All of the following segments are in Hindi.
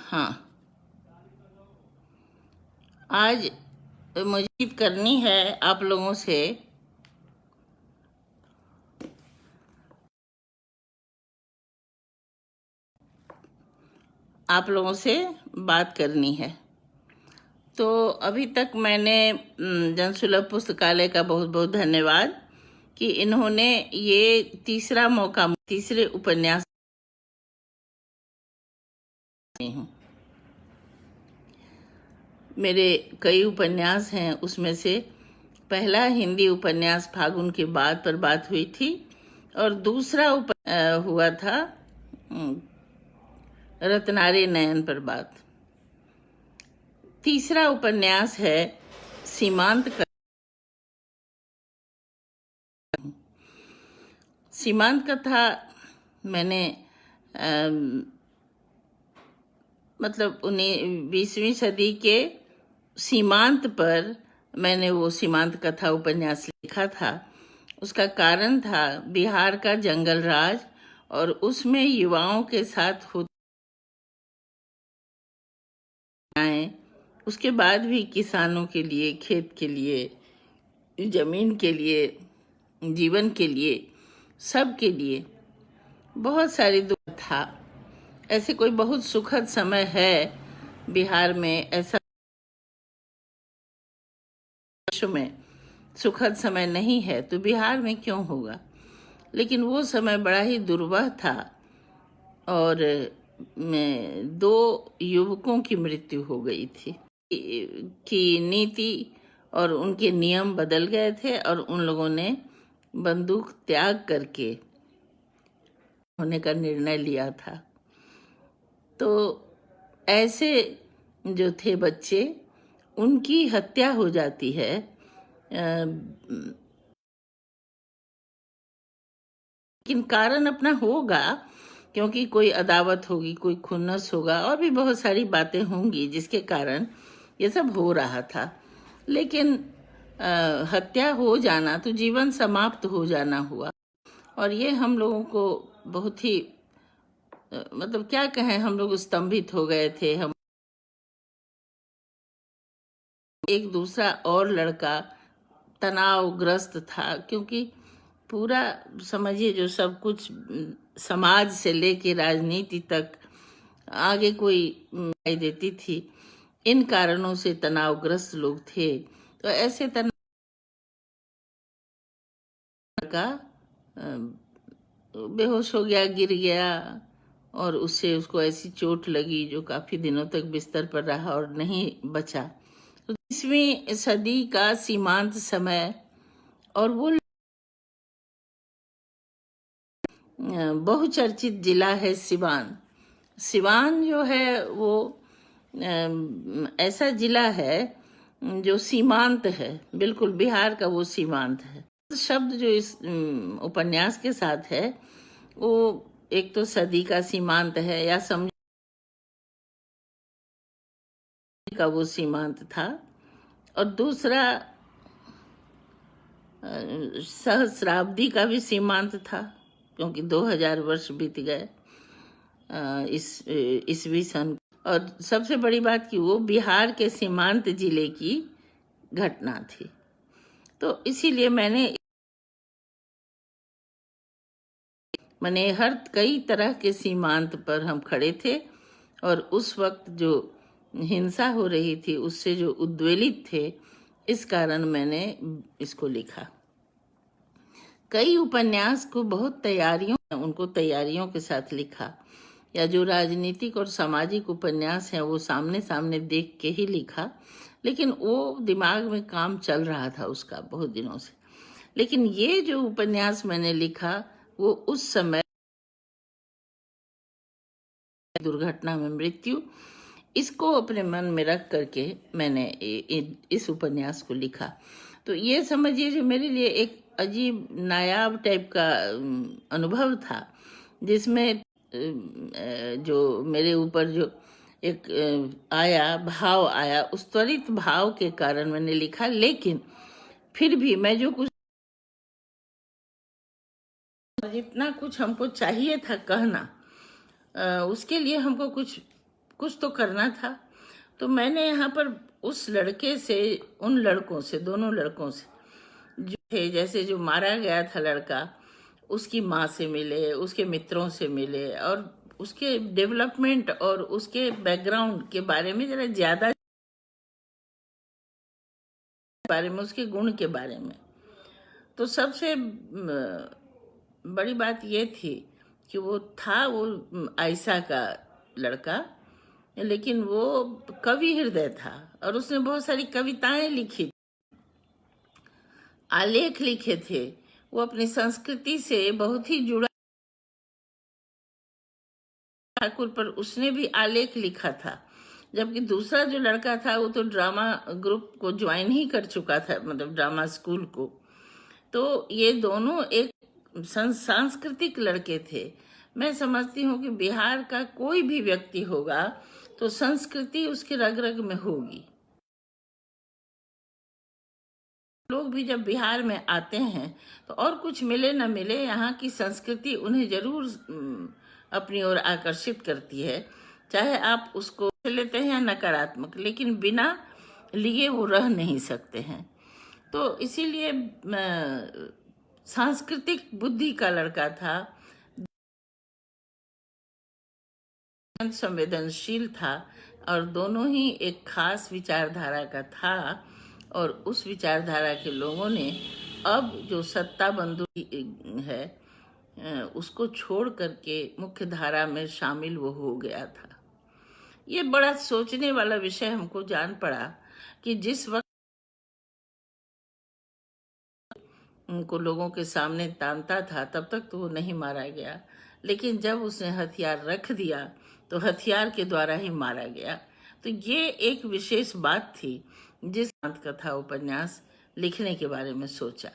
हाँ, आज मुझे बात करनी है आप लोगों से बात करनी है। तो अभी तक मैंने जनसुलभ पुस्तकालय का बहुत बहुत धन्यवाद कि इन्होंने ये तीसरा मौका, तीसरे उपन्यास में हूँ। मेरे कई उपन्यास हैं, उसमें से पहला हिंदी उपन्यास फागुन के बाद पर बात हुई थी और दूसरा हुआ था रत्नारे नयन पर बात। तीसरा उपन्यास है सीमांत कथा। मैंने मतलब 20वीं सदी के सीमांत पर मैंने वो सीमांत कथा उपन्यास लिखा था। उसका कारण था बिहार का जंगल राज और उसमें युवाओं के साथ होते, उसके बाद भी किसानों के लिए, खेत के लिए, जमीन के लिए, जीवन के लिए, सब के लिए बहुत सारी दुख था। ऐसे कोई बहुत सुखद समय है बिहार में, ऐसा विश्व में सुखद समय नहीं है तो बिहार में क्यों होगा। लेकिन वो समय बड़ा ही दुर्वह था और 2 युवकों की मृत्यु हो गई थी कि नीति और उनके नियम बदल गए थे और उन लोगों ने बंदूक त्याग करके होने का निर्णय लिया था। तो ऐसे जो थे बच्चे, उनकी हत्या हो जाती है। लेकिन कारण अपना होगा, क्योंकि कोई अदावत होगी, कोई खुन्नस होगा और भी बहुत सारी बातें होंगी जिसके कारण ये सब हो रहा था। लेकिन हत्या हो जाना तो जीवन समाप्त हो जाना हुआ और ये हम लोगों को बहुत ही मतलब क्या कहें, हम लोग स्तंभित हो गए थे। हम एक दूसरा और लड़का तनावग्रस्त था, क्योंकि पूरा समझिए जो सब कुछ समाज से लेके राजनीति तक आगे कोई दिखाई देती थी, इन कारणों से तनावग्रस्त लोग थे। तो ऐसे तनाव का बेहोश हो गया, गिर गया और उससे उसको ऐसी चोट लगी जो काफी दिनों तक बिस्तर पर रहा और नहीं बचा। तो 20वीं सदी का सीमांत समय और वो बहुचर्चित जिला है सिवान। सिवान जो है वो ऐसा जिला है जो सीमांत है, बिल्कुल बिहार का वो सीमांत है। शब्द जो इस उपन्यास के साथ है वो एक तो सदी का सीमांत है या समझ का वो सीमांत था और दूसरा सहस्राब्दी का भी सीमांत था, क्योंकि 2000 वर्ष बीत गए इस ईस्वी सन। और सबसे बड़ी बात कि वो बिहार के सीमांत जिले की घटना थी। तो इसीलिए मैंने हर कई तरह के सीमांत पर हम खड़े थे और उस वक्त जो हिंसा हो रही थी उससे जो उद्वेलित थे, इस कारण मैंने इसको लिखा। कई उपन्यास को बहुत उनको तैयारियों के साथ लिखा, या जो राजनीतिक और सामाजिक उपन्यास हैं वो सामने सामने देख के ही लिखा, लेकिन वो दिमाग में काम चल रहा था उसका बहुत दिनों से। लेकिन ये जो उपन्यास मैंने लिखा वो उस समय दुर्घटना में मृत्यु, इसको अपने मन में रख करके मैंने इस उपन्यास को लिखा। तो ये समझिए जो मेरे लिए एक अजीब नायाब टाइप का अनुभव था, जिसमें जो मेरे ऊपर जो एक भाव आया, उस त्वरित भाव के कारण मैंने लिखा। लेकिन फिर भी मैं जो कुछ जितना कुछ हमको चाहिए था कहना, उसके लिए हमको कुछ कुछ तो करना था। तो मैंने यहाँ पर उस लड़के से, उन लड़कों से, दोनों लड़कों से जो थे, जैसे जो मारा गया था लड़का, उसकी माँ से मिले, उसके मित्रों से मिले, और उसके डेवलपमेंट और उसके बैकग्राउंड के बारे में जरा ज्यादा, बारे में, उसके गुण के बारे में। तो सबसे बड़ी बात ये थी कि वो आयशा का लड़का, लेकिन वो कवि हृदय था और उसने बहुत सारी कविताएं लिखी, आलेख लिखे थे। वो अपनी संस्कृति से बहुत ही जुड़ा ठाकुर पर उसने भी आलेख लिखा था। जबकि दूसरा जो लड़का था वो तो ड्रामा ग्रुप को ज्वाइन ही कर चुका था, मतलब ड्रामा स्कूल को। तो ये दोनों एक सांस्कृतिक लड़के थे। मैं समझती हूँ कि बिहार का कोई भी व्यक्ति होगा तो संस्कृति उसके रग रग में होगी। लोग भी जब बिहार में आते हैं तो और कुछ मिले न मिले, यहाँ की संस्कृति उन्हें जरूर अपनी ओर आकर्षित करती है, चाहे आप उसको लेते हैं या नकारात्मक, लेकिन बिना लिए वो रह नहीं सकते हैं। तो इसीलिए सांस्कृतिक बुद्धि का लड़का था, संवेदनशील था, और दोनों ही एक खास विचारधारा का था। और उस विचारधारा के लोगों ने अब जो सत्ता बंधु है उसको छोड़ करके मुख्य धारा में शामिल वो हो गया था। ये बड़ा सोचने वाला विषय हमको जान पड़ा कि जिस वक्त उनको लोगों के सामने तानता था तब तक तो वो नहीं मारा गया, लेकिन जब उसने हथियार रख दिया तो हथियार के द्वारा ही मारा गया। तो ये एक विशेष बात थी जिस कथा उपन्यास लिखने के बारे में सोचा।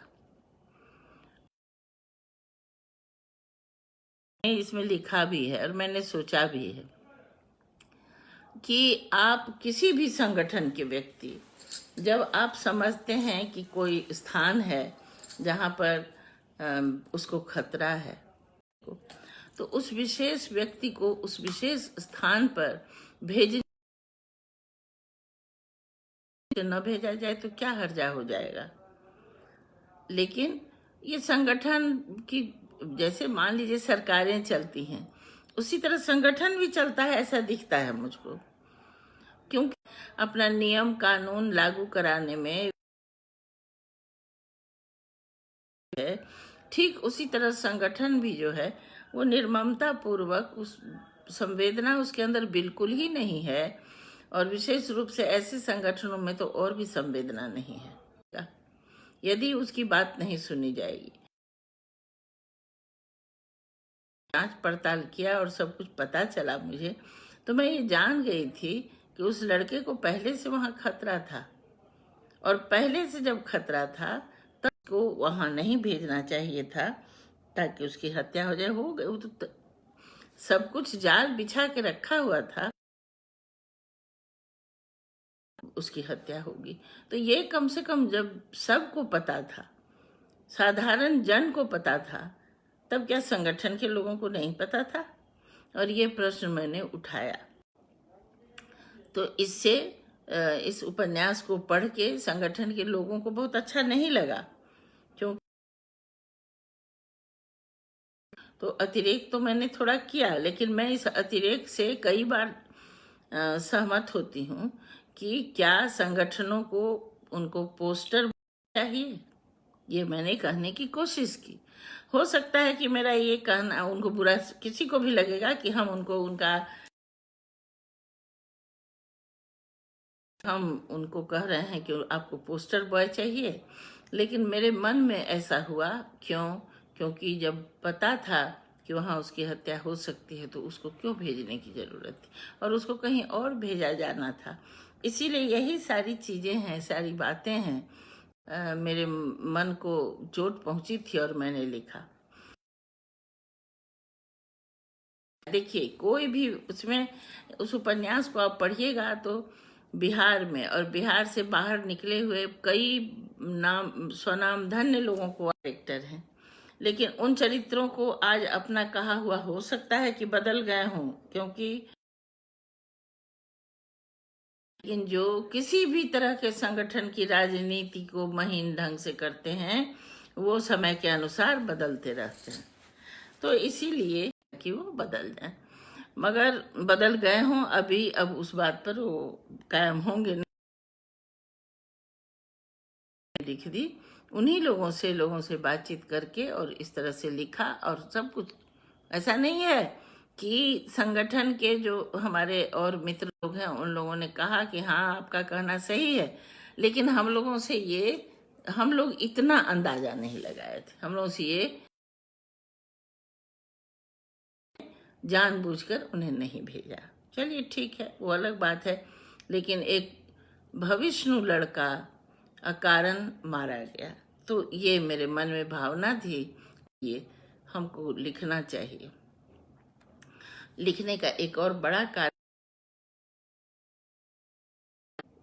इसमें लिखा भी है और मैंने सोचा भी है कि आप किसी भी संगठन के व्यक्ति, जब आप समझते हैं कि कोई स्थान है जहाँ पर उसको खतरा है, तो उस विशेष व्यक्ति को उस विशेष स्थान पर न भेजा जाए तो क्या हर्जा हो जाएगा। लेकिन ये संगठन की, जैसे मान लीजिए सरकारें चलती हैं, उसी तरह संगठन भी चलता है, ऐसा दिखता है मुझको, क्योंकि अपना नियम कानून लागू कराने में है। ठीक उसी तरह संगठन भी जो है वो निर्ममता पूर्वक, उस संवेदना उसके अंदर बिल्कुल ही नहीं है, और विशेष रूप से ऐसे संगठनों में तो और भी संवेदना नहीं है। यदि उसकी बात नहीं सुनी जाएगी, जांच पड़ताल किया और सब कुछ पता चला मुझे, तो मैं ये जान गई थी कि उस लड़के को पहले से वहां खतरा था, और पहले से जब खतरा था तब को वहां नहीं भेजना चाहिए था ताकि उसकी हत्या हो जाए। हो गई, तो सब कुछ जाल बिछा के रखा हुआ था, उसकी हत्या होगी। तो ये कम से कम जब सबको पता था, साधारण जन को पता था, तब क्या संगठन के लोगों को नहीं पता था? और ये प्रश्न मैंने उठाया। तो इससे इस उपन्यास को पढ़ के संगठन के लोगों को बहुत अच्छा नहीं लगा, क्योंकि तो अतिरेक तो मैंने थोड़ा किया, लेकिन मैं इस अतिरेक से कई बार सहमत होती हूँ कि क्या संगठनों को उनको पोस्टर चाहिए, ये मैंने कहने की कोशिश की। हो सकता है कि मेरा ये कहना उनको बुरा, किसी को भी लगेगा कि हम उनको कह रहे हैं कि आपको पोस्टर बॉय चाहिए, लेकिन मेरे मन में ऐसा हुआ। क्योंकि जब पता था कि वहाँ उसकी हत्या हो सकती है तो उसको क्यों भेजने की जरूरत थी, और उसको कहीं और भेजा जाना था। इसीलिए यही सारी चीजें हैं, सारी बातें हैं, मेरे मन को चोट पहुंची थी और मैंने लिखा। देखिए, कोई भी उसमें, उस उपन्यास को आप पढ़िएगा तो बिहार में और बिहार से बाहर निकले हुए कई स्वनाम धन्य लोगों को कैरेक्टर हैं, लेकिन उन चरित्रों को आज अपना कहा हुआ हो सकता है कि बदल गए हों, क्योंकि लेकिन जो किसी भी तरह के संगठन की राजनीति को महीन ढंग से करते हैं वो समय के अनुसार बदलते रहते हैं। तो इसीलिए कि वो बदल जाए, मगर बदल गए हों अभी, अब उस बात पर वो कायम होंगे। लिख दी उन्हीं लोगों से बातचीत करके और इस तरह से लिखा और सब कुछ। ऐसा नहीं है कि संगठन के जो हमारे और मित्र लोग हैं उन लोगों ने कहा कि हाँ आपका कहना सही है, लेकिन हम लोग इतना अंदाजा नहीं लगाए थे। हम लोग से ये जानबूझकर उन्हें नहीं भेजा। चलिए ठीक है, वो अलग बात है, लेकिन एक भविष्णु लड़का अकारण मारा गया, तो ये मेरे मन में भावना थी, ये हमको लिखना चाहिए। लिखने का एक और बड़ा कारण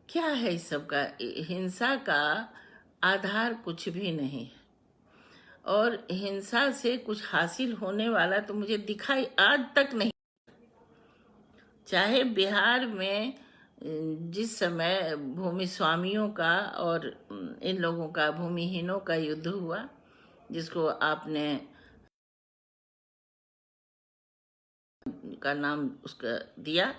क्या है इस सब का? हिंसा का आधार कुछ भी नहीं है, और हिंसा से कुछ हासिल होने वाला तो मुझे दिखाई आज तक नहीं। चाहे बिहार में जिस समय भूमि स्वामियों का और इन लोगों का, भूमिहीनों का युद्ध हुआ, जिसको आपने का नाम उसका दिया,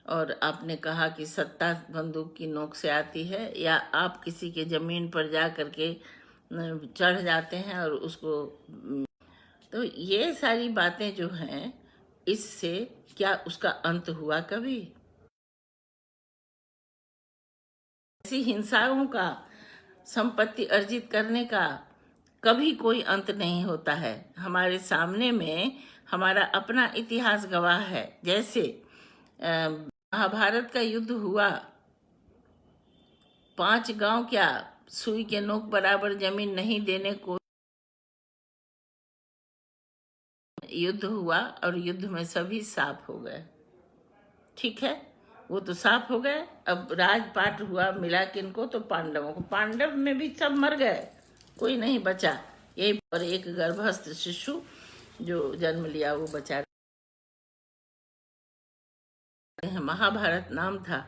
और आपने कहा कि सत्ता बंदूक की नोक से आती है, या आप किसी के जमीन पर जा करके चढ़ जाते हैं और उसको, तो ये सारी बातें जो हैं, इससे क्या उसका अंत हुआ कभी? ऐसी हिंसाओं का, संपत्ति अर्जित करने का कभी कोई अंत नहीं होता है। हमारे सामने में हमारा अपना इतिहास गवाह है। जैसे महाभारत का युद्ध हुआ, 5 गांव क्या, सुई के नोक बराबर जमीन नहीं देने को युद्ध हुआ, और युद्ध में सभी साफ हो गए। ठीक है, वो तो साफ हो गए। अब राजपाट हुआ, मिला किनको? तो पांडवों को। पांडव में भी सब मर गए, कोई नहीं बचा। यही पर एक गर्भस्थ शिशु जो जन्म लिया वो बचा। महाभारत नाम था,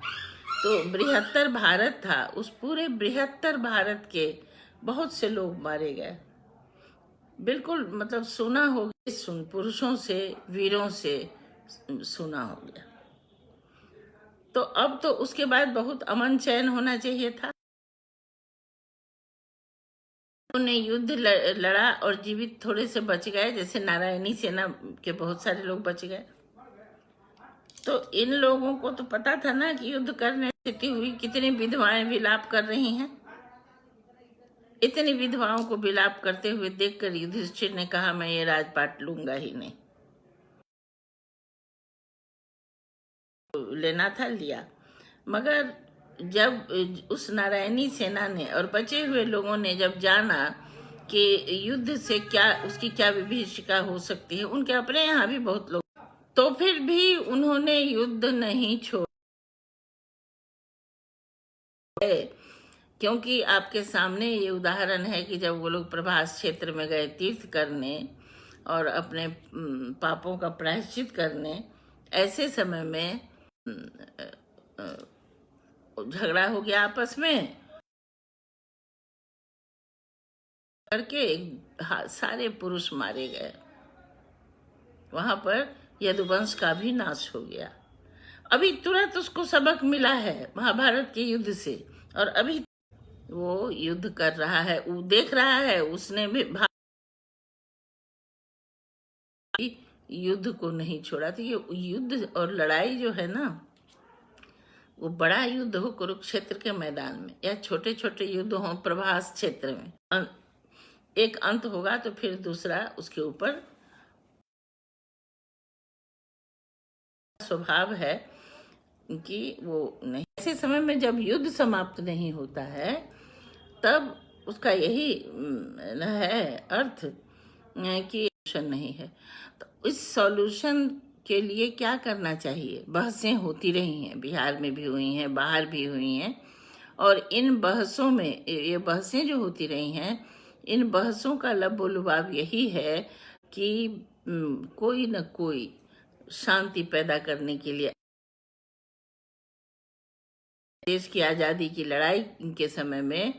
तो बृहत्तर भारत था। उस पूरे बृहत्तर भारत के बहुत से लोग मारे गए। बिल्कुल मतलब सुना हो गया, पुरुषों से, वीरों से सुना हो गया। तो अब तो उसके बाद बहुत अमन चैन होना चाहिए था। उन्होंने युद्ध लड़ा और जीवित थोड़े से बच गए, जैसे नारायणी सेना के बहुत सारे लोग बच गए। तो इन लोगों को तो पता था ना कि युद्ध करने स्थिति हुई, कितनी विधवाएं विलाप कर रही हैं। इतनी विधवाओं को विलाप करते हुए देखकर युधिष्ठिर ने कहा मैं ये राजपाट लूंगा ही नहीं। लेना था, लिया। मगर जब उस नारायणी सेना ने और बचे हुए लोगों ने जब जाना कि युद्ध से क्या, उसकी क्या विभीषिका हो सकती है, उनके अपने यहाँ भी बहुत लोग, तो फिर भी उन्होंने युद्ध नहीं छोड़ा। क्योंकि आपके सामने ये उदाहरण है कि जब वो लोग प्रभास क्षेत्र में गए तीर्थ करने और अपने पापों का प्रायश्चित करने, ऐसे समय में झगड़ा हो गया आपस में करके, सारे पुरुष मारे गए। वहां पर यदुवंश का भी नाश हो गया। अभी तुरंत उसको सबक मिला है महाभारत के युद्ध से, और अभी वो युद्ध कर रहा है, वो देख रहा है। उसने भी युद्ध को नहीं छोड़ा। तो ये युद्ध और लड़ाई जो है ना, वो बड़ा युद्ध हो कुरुक्षेत्र के मैदान में, या छोटे छोटे युद्ध हो प्रभास क्षेत्र में, एक अंत होगा तो फिर दूसरा उसके ऊपर। स्वभाव है कि वो नहीं, ऐसे समय में जब युद्ध समाप्त नहीं होता है तब उसका यही है अर्थ कि सॉल्यूशन नहीं है। तो इस सॉल्यूशन के लिए क्या करना चाहिए? बहसें होती रही हैं, बिहार में भी हुई हैं, बाहर भी हुई हैं, और इन बहसों में, ये बहसें जो होती रही हैं, इन बहसों का लबोलुबाब यही है कि कोई न कोई शांति पैदा करने के लिए देश की आज़ादी की लड़ाई के समय में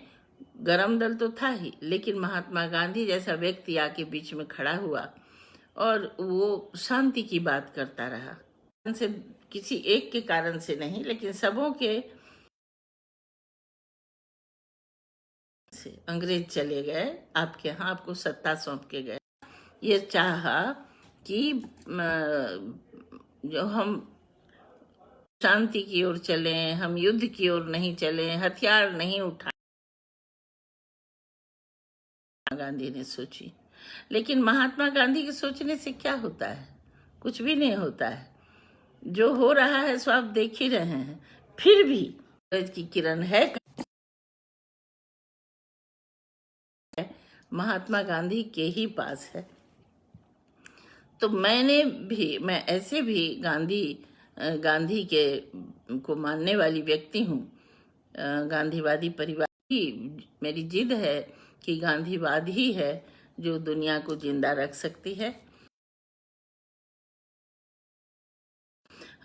गरम दल तो था ही, लेकिन महात्मा गांधी जैसा व्यक्ति आके बीच में खड़ा हुआ और वो शांति की बात करता रहा। से किसी एक के कारण से नहीं, लेकिन सबों के से अंग्रेज चले गए आपके यहाँ, आपको सत्ता सौंप के गए। ये चाहा कि जो हम शांति की ओर चलें, हम युद्ध की ओर नहीं चलें, हथियार नहीं उठाएं। गांधी ने सोची, लेकिन महात्मा गांधी के सोचने से क्या होता है? कुछ भी नहीं होता है। जो हो रहा है सो आप देख ही रहे हैं। फिर भी सूरज की किरण है, महात्मा गांधी के ही पास है। तो मैं ऐसे भी गांधी के को मानने वाली व्यक्ति हूँ। गांधीवादी परिवार की मेरी जिद है कि गांधीवाद ही है जो दुनिया को जिंदा रख सकती है।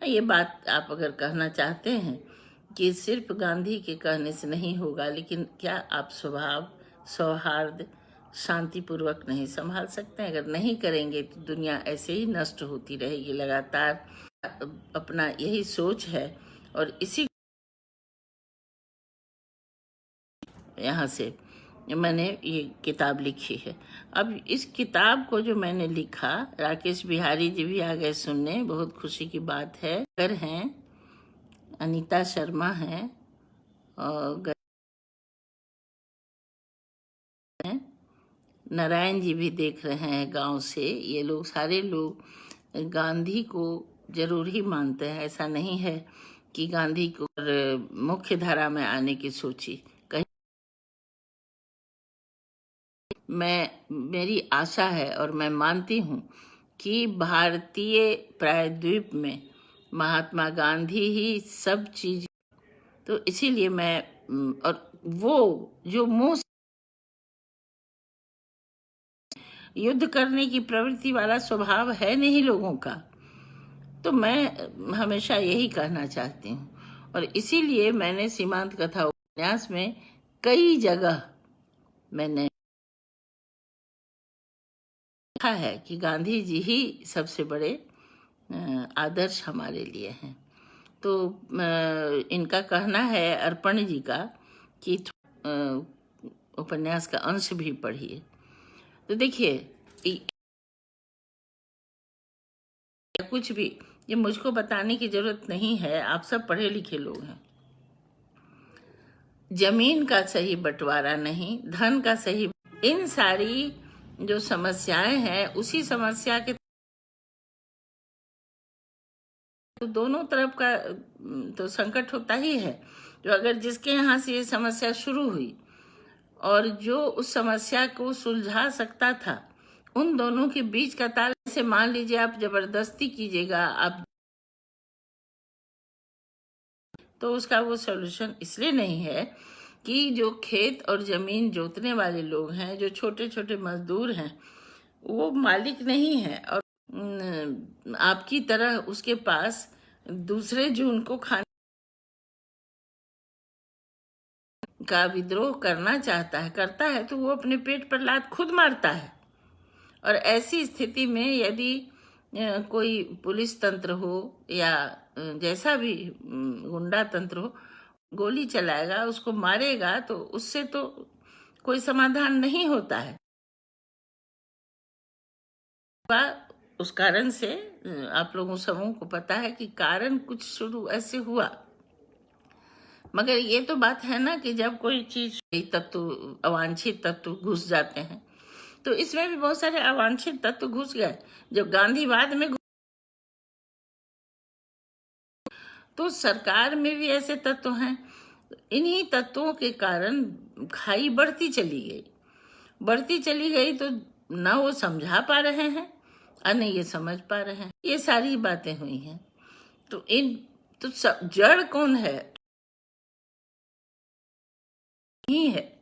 ये बात आप अगर कहना चाहते हैं कि सिर्फ गांधी के कहने से नहीं होगा, लेकिन क्या आप स्वभाव, सौहार्द, शांतिपूर्वक नहीं संभाल सकते हैं? अगर नहीं करेंगे तो दुनिया ऐसे ही नष्ट होती रहेगी लगातार। अपना यही सोच है और इसी यहाँ से मैंने ये किताब लिखी है। अब इस किताब को जो मैंने लिखा, राकेश बिहारी जी भी आ गए सुनने, बहुत खुशी की बात है। घर हैं, अनीता शर्मा हैं और नारायण जी भी देख रहे हैं गांव से। ये लोग सारे लोग गांधी को जरूर ही मानते हैं। ऐसा नहीं है कि गांधी को मुख्य धारा में आने की सोची। मेरी आशा है और मैं मानती हूँ कि भारतीय प्रायद्वीप में महात्मा गांधी ही सब चीज, तो इसीलिए मैं और वो जो मुंह युद्ध करने की प्रवृत्ति वाला स्वभाव है नहीं लोगों का, तो मैं हमेशा यही कहना चाहती हूँ। और इसीलिए मैंने सीमांत कथा उपन्यास में कई जगह मैंने लिखा है कि गांधी जी ही सबसे बड़े आदर्श हमारे लिए हैं। तो इनका कहना है, अर्पण जी का, कि उपन्यास का अंश भी पढ़िए। तो देखिए, कुछ भी ये मुझको बताने की जरूरत नहीं है, आप सब पढ़े लिखे लोग हैं। जमीन का सही बंटवारा नहीं, धन का सही, इन सारी जो समस्याएं हैं उसी समस्या के तो दोनों तरफ का तो संकट होता ही है। जो अगर जिसके यहाँ से ये समस्या शुरू हुई और जो उस समस्या को सुलझा सकता था, उन दोनों के बीच का ताल से मान लीजिए आप जबरदस्ती कीजिएगा, आप तो उसका वो सॉल्यूशन इसलिए नहीं है कि जो खेत और जमीन जोतने वाले लोग हैं, जो छोटे छोटे मजदूर हैं, वो मालिक नहीं है और आपकी तरह उसके पास दूसरे जो उनको खाने का विद्रोह करना चाहता है, करता है, तो वो अपने पेट पर लात खुद मारता है। और ऐसी स्थिति में यदि कोई पुलिस तंत्र हो या जैसा भी गुंडा तंत्र हो, गोली चलाएगा, उसको मारेगा, तो उससे तो कोई समाधान नहीं होता है। उस कारण से आप लोगों सबों को पता है कि कारण कुछ शुरू ऐसे हुआ, मगर ये तो बात है ना कि जब कोई चीज तत्व, अवांछित तत्व घुस जाते हैं, तो इसमें भी बहुत सारे अवांछित तत्व घुस गए। जब गांधीवाद में तो सरकार में भी ऐसे तत्व हैं। इन्हीं तत्वों के कारण खाई बढ़ती चली गई, तो न वो समझा पा रहे हैं और न ये समझ पा रहे हैं। ये सारी बातें हुई हैं। तो जड़ कौन है? ही है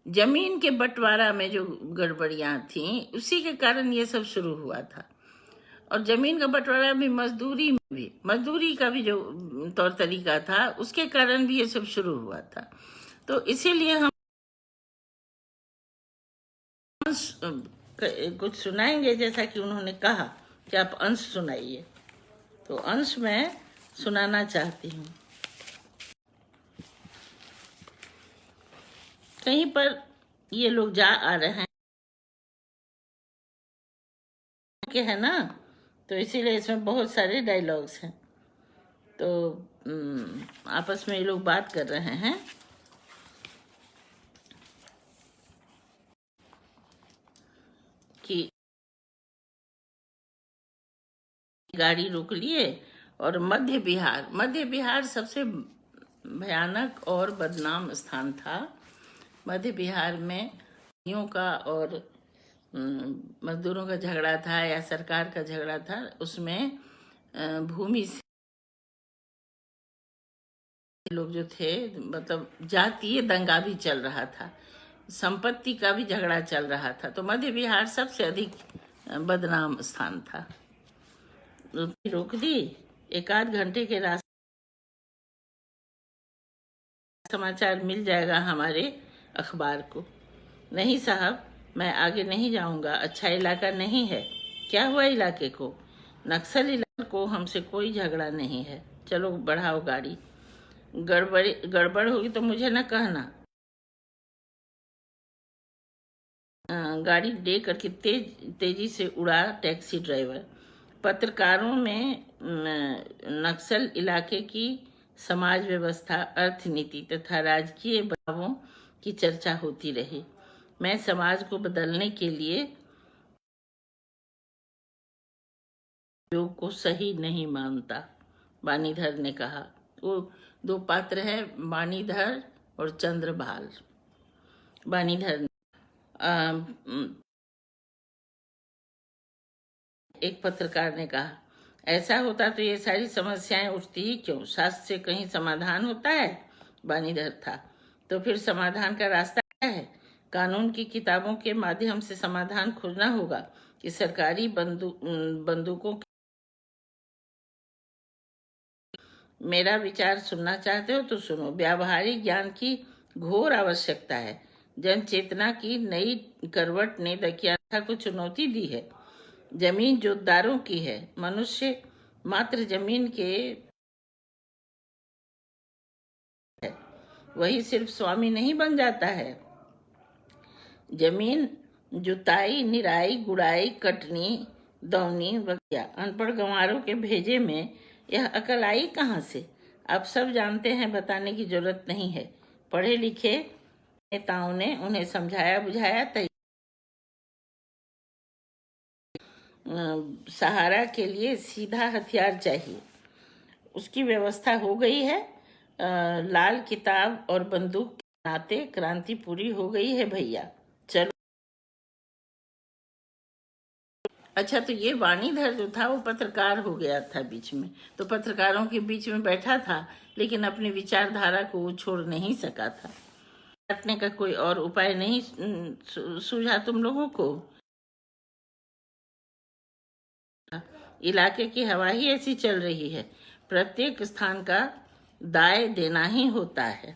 जमीन के बंटवारा में जो गड़बड़ियां थी, उसी के कारण ये सब शुरू हुआ था। और जमीन का बंटवारा भी मजदूरी का भी जो तौर तरीका था, उसके कारण भी ये सब शुरू हुआ था। तो इसीलिए हम कुछ सुनाएंगे, जैसा कि उन्होंने कहा कि आप अंश सुनाइए, तो अंश मैं सुनाना चाहती हूँ। कहीं पर ये लोग जा आ रहे हैं के है ना, तो इसीलिए इसमें बहुत सारे डायलॉग्स हैं। तो आपस में ये लोग बात कर रहे हैं कि गाड़ी रोक लिए और मध्य बिहार सबसे भयानक और बदनाम स्थान था। मध्य बिहार में यूं का और मजदूरों का झगड़ा था या सरकार का झगड़ा था। उसमें भूमि से लोग जो थे, मतलब जातीय दंगा भी चल रहा था, संपत्ति का भी झगड़ा चल रहा था। तो मध्य बिहार सबसे अधिक बदनाम स्थान था। रोक दी, एक आध घंटे के रास्ते समाचार मिल जाएगा हमारे अखबार को। नहीं साहब, मैं आगे नहीं जाऊंगा, अच्छा इलाका नहीं है। क्या हुआ इलाके को? नक्सल इलाके को हमसे कोई झगड़ा नहीं है, चलो बढ़ाओ गाड़ी। गड़बड़ होगी तो मुझे न कहना। गाड़ी दे करके तेजी से उड़ा टैक्सी ड्राइवर। पत्रकारों में नक्सल इलाके की समाज व्यवस्था, अर्थनीति तथा राजकीय बदलावों की चर्चा होती रही। मैं समाज को बदलने के लिए योग को सही नहीं मानता, बानीधर ने कहा। वो दो पात्र है, बानीधर और चंद्रभाल। बानीधर एक पत्रकार ने कहा, ऐसा होता तो ये सारी समस्याएं उठती ही क्यों? शास्त्र से कहीं समाधान होता है? बानीधर था। तो फिर समाधान का रास्ता क्या है? कानून की किताबों के माध्यम से समाधान खोजना होगा कि सरकारी बंदूकों। मेरा विचार सुनना चाहते हो तो सुनो। व्यावहारिक ज्ञान की घोर आवश्यकता है। जन चेतना की नई करवट ने दकियाथा को चुनौती दी है। जमीन जोतदारों की है, मनुष्य मात्र जमीन के है, वही सिर्फ स्वामी नहीं बन जाता है। जमीन जुताई, निराई, गुड़ाई, कटनी, दौनी वगैरह अनपढ़ गंवारों के भेजे में यह अकल आई कहाँ से? आप सब जानते हैं, बताने की जरूरत नहीं है। पढ़े लिखे नेताओं ने उन्हें समझाया बुझाया। सहारा के लिए सीधा हथियार चाहिए, उसकी व्यवस्था हो गई है। लाल किताब और बंदूक के नाते क्रांति पूरी हो गई है भैया, चलो। अच्छा, तो ये वाणीधर जो था वो पत्रकार हो गया था बीच में, तो पत्रकारों के बीच में बैठा था, लेकिन अपनी विचारधारा को वो छोड़ नहीं सका था। काटने का कोई और उपाय नहीं सूझा तुम लोगों को? इलाके की हवा ही ऐसी चल रही है, प्रत्येक स्थान का दाय देना ही होता है।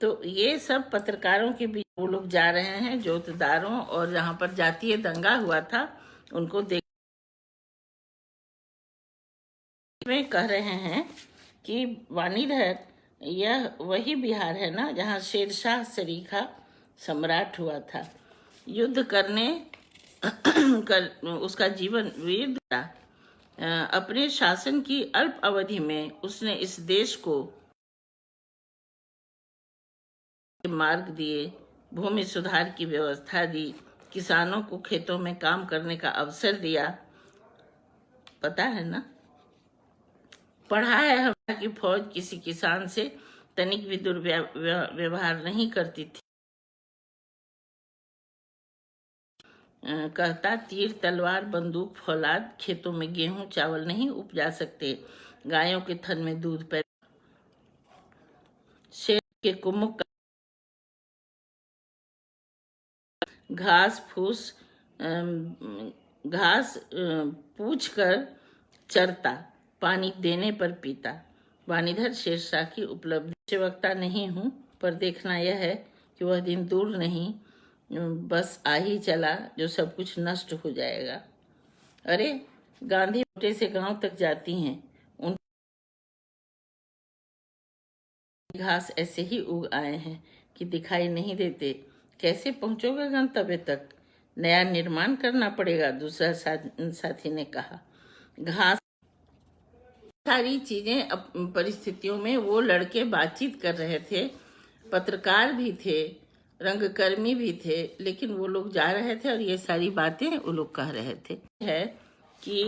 तो ये सब पत्रकारों के बीच वो लोग जा रहे हैं, जोतदारों और जहाँ पर जातीय दंगा हुआ था उनको देख में कह रहे हैं कि वाणीधर, यह वही बिहार है ना जहाँ शेरशाह सरीखा सम्राट हुआ था। युद्ध करने उसका जीवन वीर था। अपने शासन की अल्प अवधि में उसने इस देश को मार्ग दिए, भूमि सुधार की व्यवस्था दी, किसानों को खेतों में काम करने का अवसर दिया। पता है ना, पढ़ा है हमारा कि फौज किसी किसान से तनिक भी दुर्व्यवहार नहीं करती थी। कहता, तीर तलवार बंदूक फौलाद खेतों में गेहूं चावल नहीं उपजा सकते, गायों के थन में दूध पैदा, शेर के कुमुक घास फूस घास पूछ कर चरता, पानी देने पर पीता। वाणीधर शेरशाह की उपलब्धि। वक्ता नहीं हूँ, पर देखना यह है कि वह दिन दूर नहीं, बस आ ही चला जो सब कुछ नष्ट हो जाएगा। अरे गांधी छोटे से गांव तक जाती हैं, उन घास ऐसे ही उग आए हैं कि दिखाई नहीं देते। कैसे पहुंचोगे गंतव्य तक? नया निर्माण करना पड़ेगा, दूसरा साथी ने कहा। घास सारी चीजें परिस्थितियों में वो लड़के बातचीत कर रहे थे, पत्रकार भी थे, रंगकर्मी भी थे, लेकिन वो लोग जा रहे थे और ये सारी बातें वो लोग कह रहे थे। है कि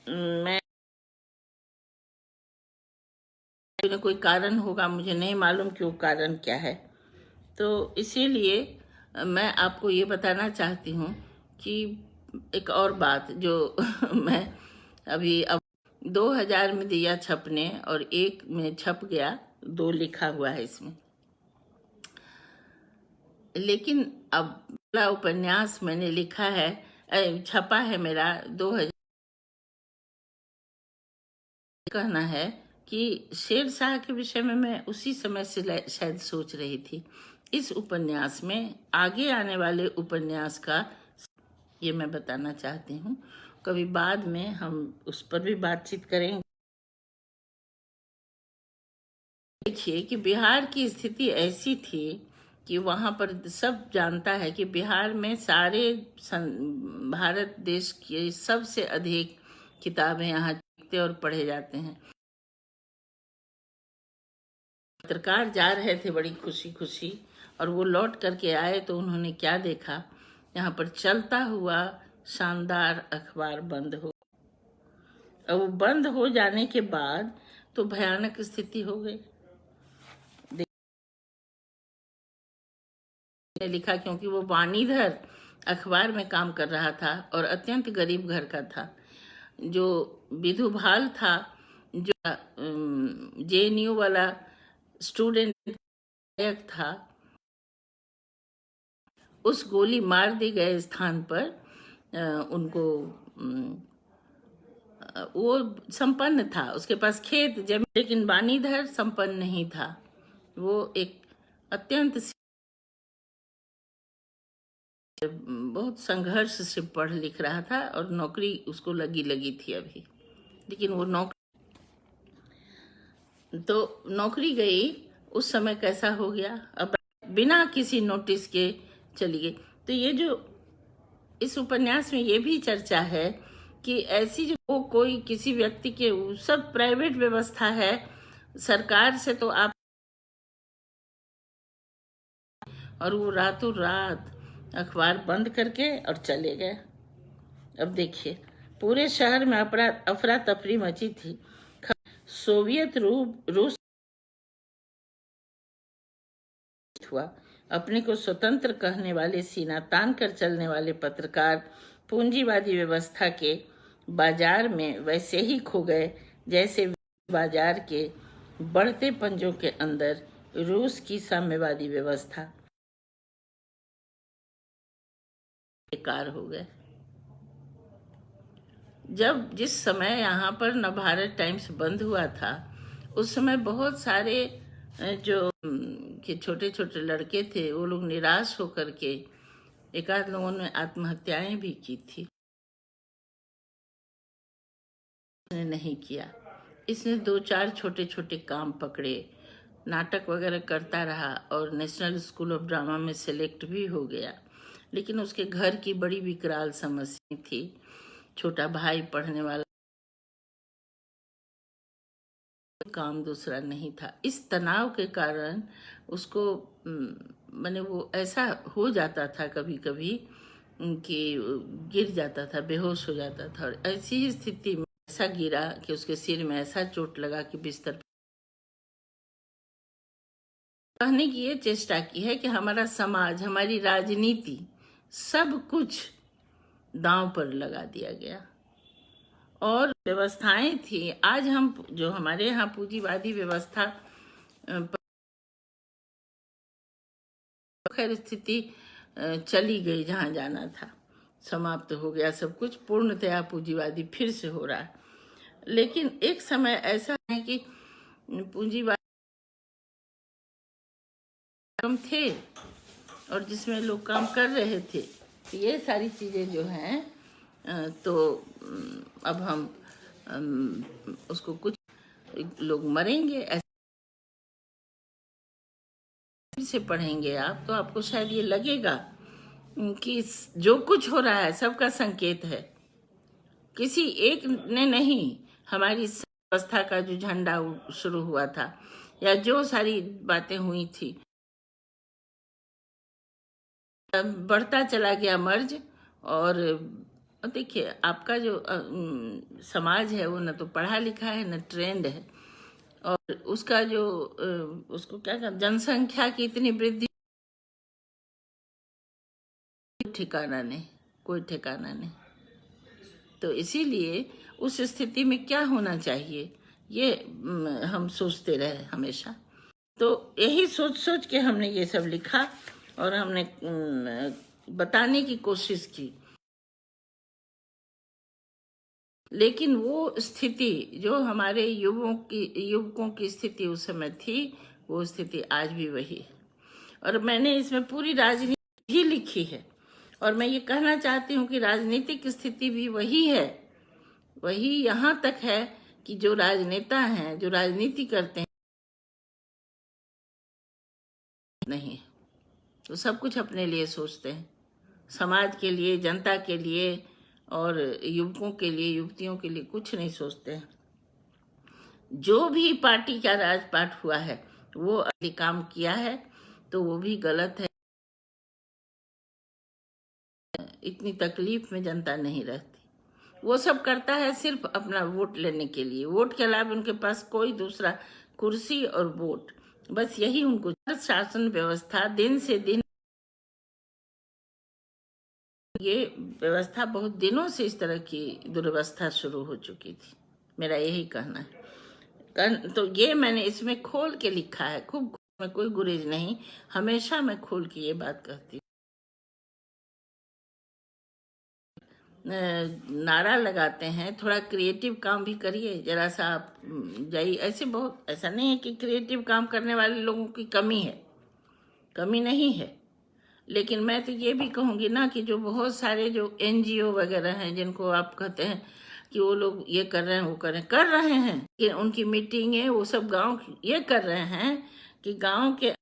मैं कोई कारण होगा, मुझे नहीं मालूम कि वो कारण क्या है। तो इसीलिए मैं आपको ये बताना चाहती हूँ कि एक और बात जो मैं अब 2000 में दिया छपने और 1 में छप गया, 2 लिखा हुआ है इसमें। लेकिन अब पहला उपन्यास मैंने लिखा है, छपा है मेरा 2000। कहना है कि शेरशाह के विषय में मैं उसी समय से शायद सोच रही थी। इस उपन्यास में आगे आने वाले उपन्यास का ये मैं बताना चाहती हूँ। कभी बाद में हम उस पर भी बातचीत करेंगे। देखिए कि बिहार की स्थिति ऐसी थी कि वहाँ पर सब जानता है कि बिहार में सारे भारत देश की सबसे अधिक किताबें यहाँ लिखते और पढ़े जाते हैं। पत्रकार जा रहे थे बड़ी खुशी खुशी, और वो लौट करके आए तो उन्होंने क्या देखा, यहाँ पर चलता हुआ शानदार अखबार बंद हो। और वो बंद हो जाने के बाद तो भयानक स्थिति हो गई। लिखा क्योंकि वो वाणीधर अखबार में काम कर रहा था और अत्यंत गरीब घर का था। जो विधुभाल था, जो JNU वाला स्टूडेंट था, उस गोली मार दी गए स्थान पर उनको वो संपन्न था, उसके पास खेत जमीन, लेकिन वाणीधर संपन्न नहीं था। वो एक अत्यंत बहुत संघर्ष से पढ़ लिख रहा था और नौकरी उसको लगी थी अभी, लेकिन वो नौकरी गई। उस समय कैसा हो गया, अब बिना किसी नोटिस के चली गई। तो ये जो इस उपन्यास में ये भी चर्चा है कि ऐसी जो कोई किसी व्यक्ति के, सब प्राइवेट व्यवस्था है, सरकार से तो आप, और वो रातों रात अखबार बंद करके और चले गए। अब देखिए पूरे शहर में अफरा तफरी मची थी। सोवियत रूस हुआ। अपने को स्वतंत्र कहने वाले, सीना तान कर चलने वाले पत्रकार पूंजीवादी व्यवस्था के बाजार में वैसे ही खो गए जैसे बाजार के बढ़ते पंजों के अंदर रूस की साम्यवादी व्यवस्था बेकार हो गए। जिस समय यहाँ पर नवभारत टाइम्स बंद हुआ था, उस समय बहुत सारे जो के छोटे छोटे लड़के थे, वो लोग निराश होकर के एक आध लोगों ने आत्महत्याएं भी की थी। इसने नहीं किया, इसने 2-4 छोटे छोटे काम पकड़े, नाटक वगैरह करता रहा और नेशनल स्कूल ऑफ ड्रामा में सेलेक्ट भी हो गया। लेकिन उसके घर की बड़ी विकराल समस्या थी, छोटा भाई पढ़ने वाला, काम दूसरा नहीं था। इस तनाव के कारण उसको माने वो ऐसा हो जाता था कभी कभी कि गिर जाता था, बेहोश हो जाता था, और ऐसी ही स्थिति में ऐसा गिरा कि उसके सिर में ऐसा चोट लगा कि बिस्तर। कहने की ये चेष्टा की है कि हमारा समाज, हमारी राजनीति, सब कुछ दांव पर लगा दिया गया और व्यवस्थाएं थी। आज हम जो हमारे यहाँ पूंजीवादी व्यवस्था, खैर स्थिति चली गई, जहाँ जाना था समाप्त हो गया, सब कुछ पूर्णतया पूंजीवादी फिर से हो रहा है। लेकिन एक समय ऐसा है कि पूंजीवाद कम थे और जिसमें लोग काम कर रहे थे। तो ये सारी चीज़ें जो हैं तो अब हम उसको कुछ लोग मरेंगे ऐसे से पढ़ेंगे आप तो आपको शायद ये लगेगा कि जो कुछ हो रहा है सबका संकेत है, किसी एक ने नहीं। हमारी व्यवस्था का जो झंडा शुरू हुआ था या जो सारी बातें हुई थी, बढ़ता चला गया मर्ज। और देखिए आपका जो समाज है वो न तो पढ़ा लिखा है न ट्रेंड है, और उसका जो उसको क्या कहते, जनसंख्या की इतनी वृद्धि, ठिकाना नहीं, कोई ठिकाना नहीं। तो इसीलिए उस स्थिति में क्या होना चाहिए ये हम सोचते रहे हमेशा। तो यही सोच सोच के हमने ये सब लिखा और हमने बताने की कोशिश की। लेकिन वो स्थिति जो हमारे युवकों की स्थिति उस समय थी, वो स्थिति आज भी वही है। और मैंने इसमें पूरी राजनीति भी लिखी है, और मैं ये कहना चाहती हूँ कि राजनीतिक स्थिति भी वही है। वही यहाँ तक है कि जो राजनेता हैं, जो राजनीति करते हैं, नहीं तो सब कुछ अपने लिए सोचते हैं, समाज के लिए, जनता के लिए और युवकों के लिए, युवतियों के लिए कुछ नहीं सोचते हैं। जो भी पार्टी का राजपाट हुआ है वो अभी काम किया है तो वो भी गलत है। इतनी तकलीफ में जनता नहीं रहती। वो सब करता है सिर्फ अपना वोट लेने के लिए। वोट के अलावा उनके पास कोई दूसरा, कुर्सी और वोट, बस यही उनको। शासन व्यवस्था दिन से दिन, ये व्यवस्था बहुत दिनों से इस तरह की दुर्व्यवस्था शुरू हो चुकी थी, मेरा यही कहना है। तो ये मैंने इसमें खोल के लिखा है, खूब, में कोई गुरेज नहीं, हमेशा मैं खोल के ये बात कहती हूँ। नारा लगाते हैं, थोड़ा क्रिएटिव काम भी करिए, जरा सा आप जाइए। ऐसे बहुत, ऐसा नहीं है कि क्रिएटिव काम करने वाले लोगों की कमी है, कमी नहीं है। लेकिन मैं तो ये भी कहूँगी ना कि जो बहुत सारे जो NGO वगैरह हैं, जिनको आप कहते हैं कि वो लोग ये कर रहे हैं, वो कर रहे हैं कि उनकी मीटिंग है, वो सब गांव ये कर रहे हैं कि गांव के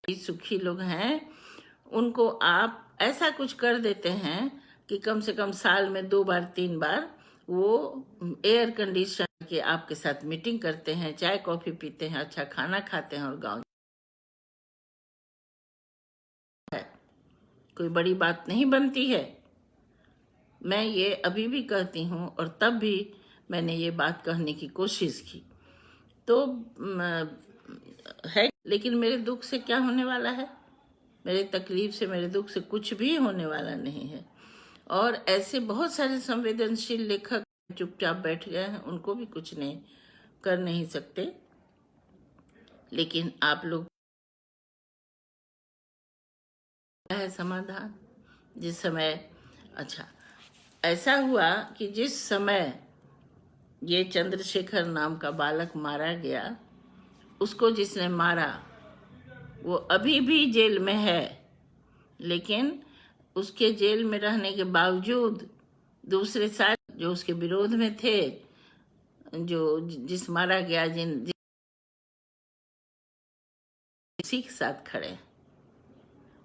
सुखी लोग हैं उनको आप ऐसा कुछ कर देते हैं कि कम से कम साल में 2 बार 3 बार वो एयर कंडीशन के आपके साथ मीटिंग करते हैं, चाय कॉफी पीते हैं, अच्छा खाना खाते हैं, और गांव है, कोई बड़ी बात नहीं बनती है। मैं ये अभी भी कहती हूँ और तब भी मैंने ये बात कहने की कोशिश की। तो है, लेकिन मेरे दुख से क्या होने वाला है, मेरे तकलीफ से, मेरे दुख से कुछ भी होने वाला नहीं है। और ऐसे बहुत सारे संवेदनशील लेखक चुपचाप बैठ गए हैं, उनको भी कुछ नहीं कर नहीं सकते। लेकिन आप लोग है समाधान जिस समय, अच्छा ऐसा हुआ कि जिस समय ये चंद्रशेखर नाम का बालक मारा गया, उसको जिसने मारा वो अभी भी जेल में है। लेकिन उसके जेल में रहने के बावजूद दूसरे सारे जो उसके विरोध में थे, जो जिस मारा गया, जिन किसी के साथ खड़े,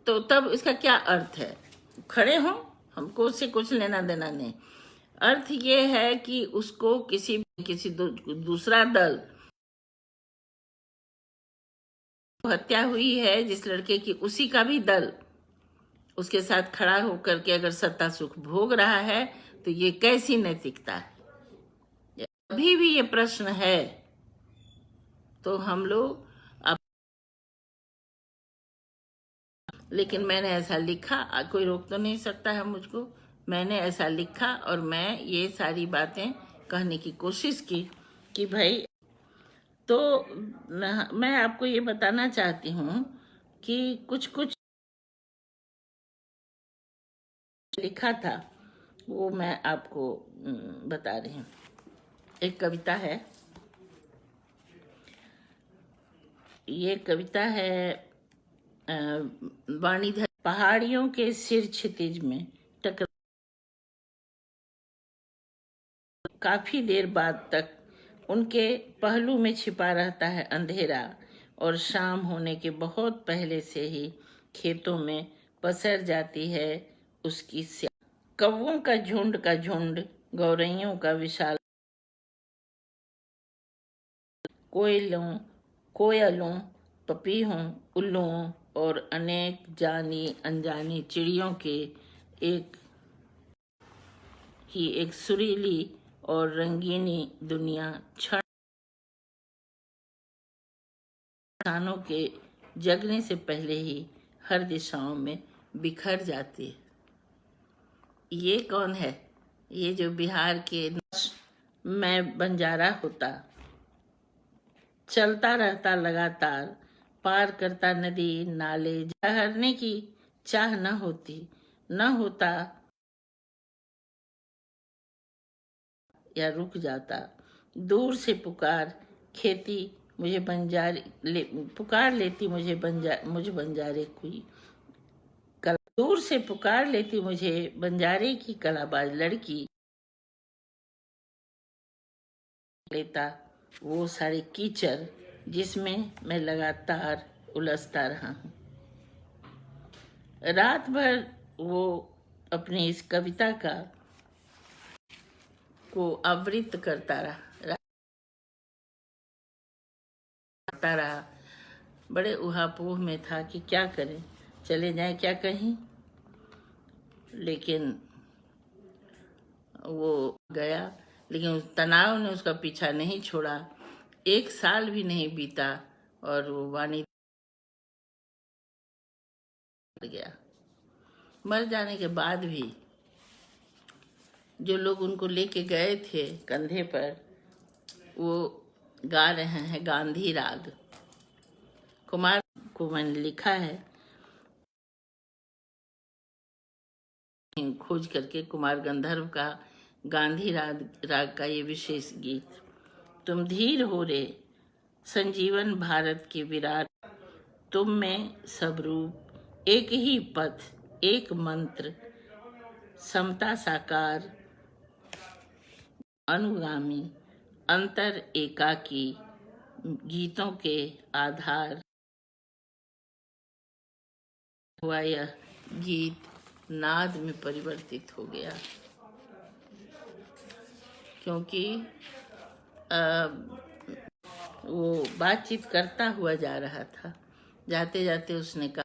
तो तब इसका क्या अर्थ है? खड़े हों, हमको उससे कुछ लेना देना नहीं। अर्थ ये है कि उसको किसी दूसरा दल, हत्या हुई है जिस लड़के की, उसी का भी दल उसके साथ खड़ा होकर के अगर सत्ता सुख भोग रहा है तो ये कैसी नैतिकता है? अभी भी ये प्रश्न है। तो हम लोग अब, लेकिन मैंने ऐसा लिखा, कोई रोक तो नहीं सकता है मुझको। मैंने ऐसा लिखा और मैं ये सारी बातें कहने की कोशिश की कि भाई, तो मैं आपको ये बताना चाहती हूँ कि कुछ कुछ लिखा था वो मैं आपको बता रही हूँ। एक कविता है, ये कविता है वाणीधर। पहाड़ियों के सिर क्षितिज में टकरा, काफी देर बाद तक उनके पहलू में छिपा रहता है अंधेरा, और शाम होने के बहुत पहले से ही खेतों में पसर जाती है उसकी स्याह। कौवों का झुंड, गौरैयों का विशाल, कोयलों, पपीहों, उल्लुओं और अनेक जानी अनजानी चिड़ियों के एक सुरीली और रंगीनी दुनिया इंसानों के जगने से पहले ही हर दिशाओं में बिखर जाती है। ये कौन है? ये जो बिहार के मैं बंजारा होता, चलता रहता लगातार, पार करता नदी नाले, ठहरने की चाह न होता या रुक जाता। दूर से पुकार लेती मुझे बंजारे कोई। दूर से पुकार लेती मुझे बंजारे की कलाबाज लड़की, लेता वो सारे कीचड़ जिसमें मैं लगातार उलझता रहा हूँ। रात भर वो अपनी इस कविता को आवृत करता रहा। बड़े उहापोह में था कि क्या करें, चले जाएं क्या कहीं, लेकिन वो गया। लेकिन उस तनाव ने उसका पीछा नहीं छोड़ा। 1 साल भी नहीं बीता और वो वाणी गया। मर जाने के बाद भी जो लोग उनको लेके गए थे कंधे पर, वो गा रहे हैं गांधी राग। कुमार को मैंने लिखा है खोज करके, कुमार गंधर्व का गांधी राग का ये विशेष गीत। तुम धीर हो रे संजीवन भारत की विराट, तुम में सब रूप, एक ही पथ, एक मंत्र, समता साकार, अनुगामी, अंतर एकाकी, गीतों के आधार। हुआ यह गीत नाद में परिवर्तित हो गया, क्योंकि वो बातचीत करता हुआ जा रहा था। जाते जाते उसने कहा,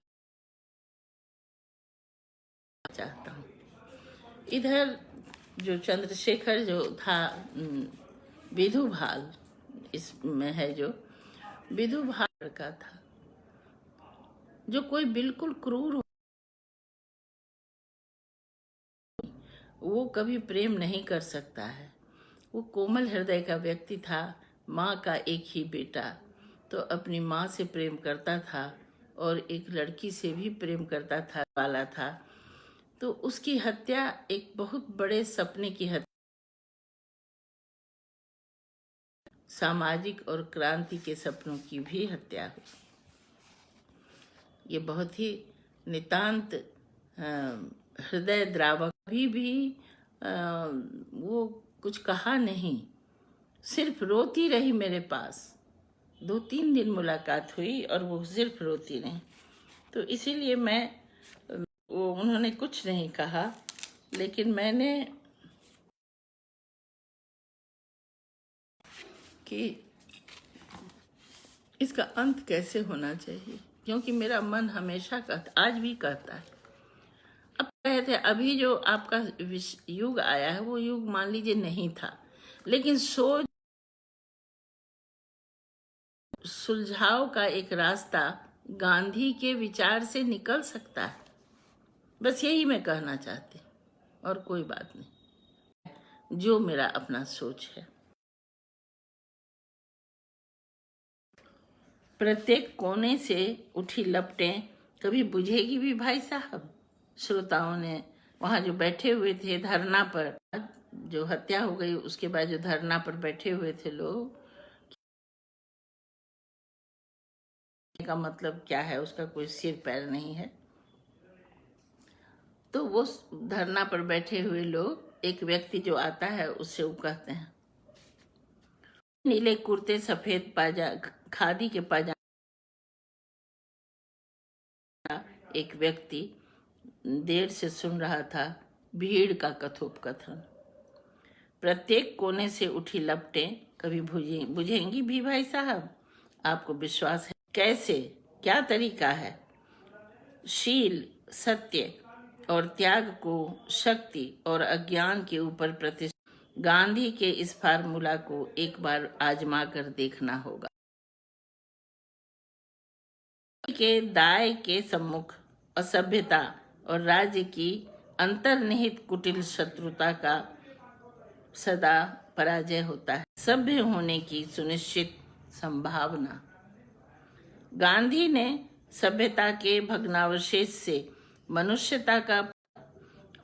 चाहता हूँ। इधर जो चंद्रशेखर जो था, विधु भाल इसमें है, जो विधु भाल का था, जो कोई बिल्कुल क्रूर, वो कभी प्रेम नहीं कर सकता है। वो कोमल हृदय का व्यक्ति था, माँ का एक ही बेटा, तो अपनी माँ से प्रेम करता था और एक लड़की से भी प्रेम करता था वाला था। तो उसकी हत्या एक बहुत बड़े सपने की हत्या, सामाजिक और क्रांति के सपनों की भी हत्या हुई। ये बहुत ही नितांत हृदय द्रावक। अभी भी वो कुछ कहा नहीं, सिर्फ रोती रही मेरे पास। 2-3 दिन मुलाकात हुई और वो सिर्फ रोती रही। तो इसीलिए उन्होंने कुछ नहीं कहा, लेकिन मैंने कि इसका अंत कैसे होना चाहिए, क्योंकि मेरा मन हमेशा कहता, आज भी कहता है। अब कहे थे अभी जो आपका युग आया है, वो युग मान लीजिए नहीं था, लेकिन सोच सुलझाव का एक रास्ता गांधी के विचार से निकल सकता है। बस यही मैं कहना चाहती, और कोई बात नहीं, जो मेरा अपना सोच है। प्रत्येक कोने से उठी लपटें कभी बुझेगी भी भाई साहब? श्रोताओं ने, वहां जो बैठे हुए थे धरना पर, जो हत्या हो गई उसके बाद जो धरना पर बैठे हुए थे लोग, का मतलब क्या है, उसका कोई सिर पैर नहीं है। तो वो धरना पर बैठे हुए लोग, एक व्यक्ति जो आता है उससे वो कहते हैं, नीले कुर्ते सफेद खादी के पाजामा, एक व्यक्ति देर से सुन रहा था भीड़ का कथोपकथन। प्रत्येक कोने से उठी लपटें कभी बुझेंगी भी भाई साहब, आपको विश्वास है? कैसे, क्या तरीका है? शील, सत्य और त्याग को शक्ति और अज्ञान के ऊपर प्रतिष्ठित गांधी के इस फार्मूला को एक बार आजमा कर देखना होगा। के दाय के सम्मुख असभ्यता और राज्य की अंतर्निहित कुटिल शत्रुता का सदा पराजय होता है। सभ्य होने की सुनिश्चित संभावना। गांधी ने सभ्यता के भग्नावशेष से मनुष्यता का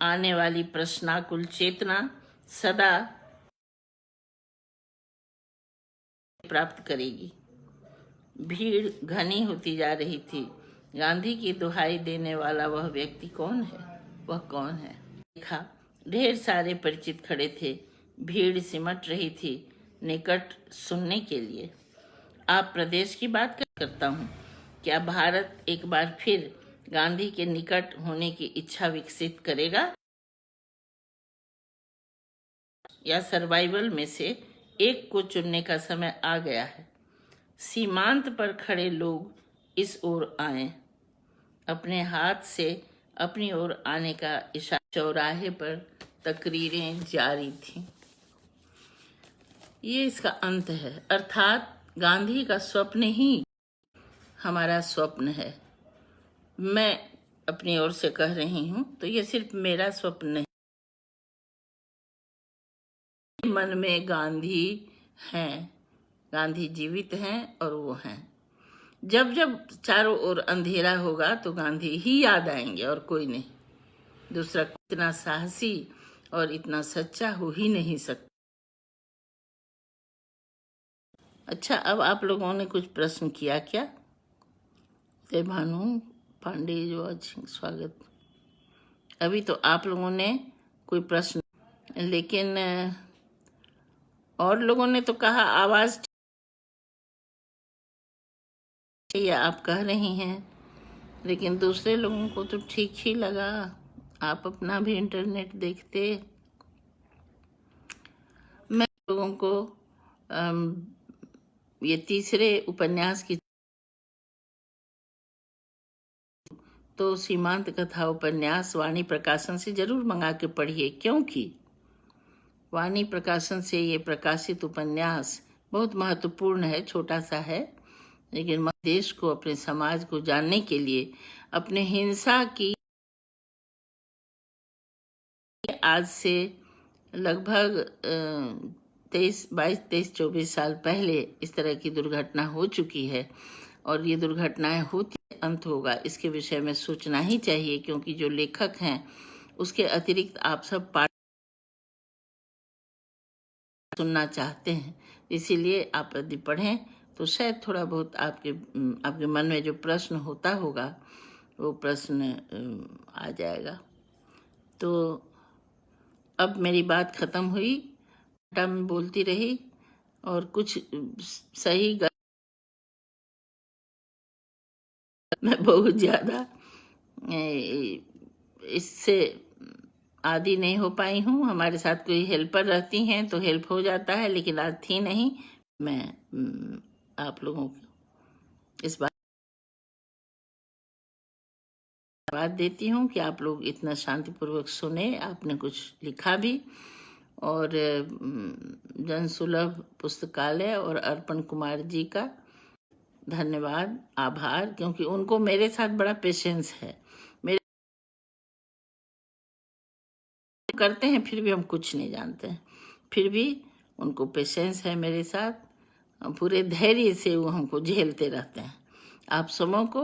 आने वाली प्रश्नाकुल चेतना सदा प्राप्त करेगी। भीड़ घनी होती जा रही थी। गांधी की दुहाई देने वाला वह व्यक्ति कौन है? वह कौन है? देखा, ढेर सारे परिचित खड़े थे। भीड़ सिमट रही थी निकट सुनने के लिए। आप प्रदेश की बात करता हूँ। क्या भारत एक बार फिर गांधी के निकट होने की इच्छा विकसित करेगा, या सर्वाइवल में से एक को चुनने का समय आ गया है? सीमांत पर खड़े लोग इस ओर आए। अपने हाथ से अपनी ओर आने का इशारा। चौराहे पर तकरीरें जारी थीं। ये इसका अंत है। अर्थात गांधी का स्वप्न ही हमारा स्वप्न है। मैं अपनी ओर से कह रही हूँ, तो ये सिर्फ मेरा स्वप्न नहीं। मन में गांधी हैं, गांधी जीवित हैं और वो हैं। जब जब चारों ओर अंधेरा होगा तो गांधी ही याद आएंगे और कोई नहीं। दूसरा इतना साहसी और इतना सच्चा हो ही नहीं सकता। अच्छा, अब आप लोगों ने कुछ प्रश्न किया क्या? भानु पांडे जो स्वागत। अभी तो आप लोगों ने कोई प्रश्न, लेकिन और लोगों ने तो कहा आवाज, या आप कह रही हैं, लेकिन दूसरे लोगों को तो ठीक ही लगा। आप अपना भी इंटरनेट देखते। मैं लोगों को ये तीसरे उपन्यास की तो सीमांत कथा उपन्यास वाणी प्रकाशन से जरूर मंगा के पढ़िए, क्योंकि वाणी प्रकाशन से ये प्रकाशित उपन्यास बहुत महत्वपूर्ण है। छोटा सा है, लेकिन देश को, अपने समाज को जानने के लिए, अपने हिंसा की, आज से लगभग 23-24 साल पहले इस तरह की दुर्घटना हो चुकी है, और ये दुर्घटनाएं होती अंत होगा, इसके विषय में सोचना ही चाहिए। क्योंकि जो लेखक हैं उसके अतिरिक्त आप सब पाठ सुनना चाहते हैं, इसीलिए आप यदि पढ़ें तो शायद थोड़ा बहुत आपके मन में जो प्रश्न होता होगा वो प्रश्न आ जाएगा। तो अब मेरी बात खत्म हुई। मैं बोलती रही और कुछ सही मैं बहुत ज्यादा इससे आदि नहीं हो पाई हूँ। हमारे साथ कोई हेल्पर रहती हैं तो हेल्प हो जाता है, लेकिन आज थी नहीं। मैं आप लोगों को इस बात देती हूँ कि आप लोग इतना शांतिपूर्वक सुने। आपने कुछ लिखा भी, और जनसुलभ पुस्तकालय और अर्पण कुमार जी का धन्यवाद, आभार, क्योंकि उनको मेरे साथ बड़ा पेशेंस है। मेरे करते हैं फिर भी हम कुछ नहीं जानते हैं, फिर भी उनको पेशेंस है मेरे साथ। पूरे धैर्य से वो हमको झेलते रहते हैं। आप सबों को